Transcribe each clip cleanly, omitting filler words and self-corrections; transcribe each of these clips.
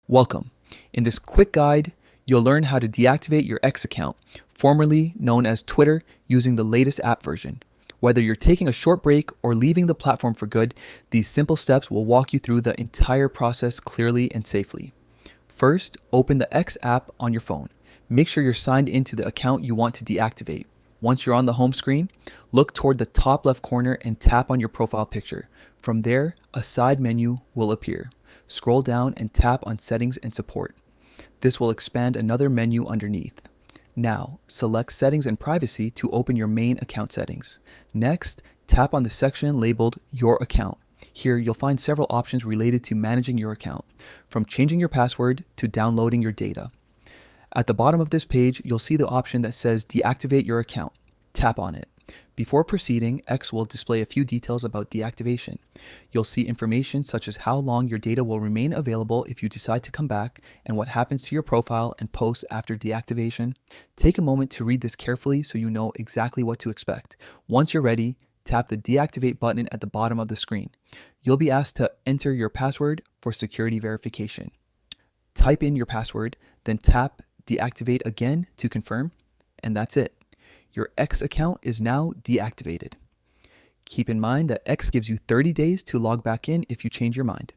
Welcome. In this quick guide, you'll learn how to deactivate your X account, formerly known as Twitter, using the latest app version. Whether you're taking a short break or leaving the platform for good, these simple steps will walk you through the entire process clearly and safely. First, open the X app on your phone. Make sure you're signed into the account you want to deactivate. Once you're on the home screen, look toward the top left corner and tap on your profile picture. From there, a side menu will appear. Scroll down and tap on Settings and Support. This will expand another menu underneath. Now, select Settings and Privacy to open your main account settings. Next, tap on the section labeled Your Account. Here, you'll find several options related to managing your account, from changing your password to downloading your data. At the bottom of this page, you'll see the option that says Deactivate your account. Tap on it. Before proceeding, X will display a few details about deactivation. You'll see information such as how long your data will remain available if you decide to come back and what happens to your profile and posts after deactivation. Take a moment to read this carefully so you know exactly what to expect. Once you're ready, tap the Deactivate button at the bottom of the screen. You'll be asked to enter your password for security verification. Type in your password, then tap Deactivate again to confirm, and that's it. Your X account is now deactivated. Keep in mind that X gives you 30 days to log back in if you change your mind.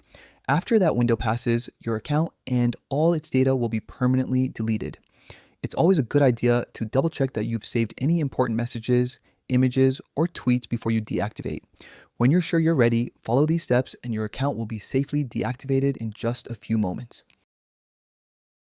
After that window passes, your account and all its data will be permanently deleted. It's always a good idea to double check that you've saved any important messages, images, or tweets before you deactivate. When you're sure you're ready, follow these steps and your account will be safely deactivated in just a few moments.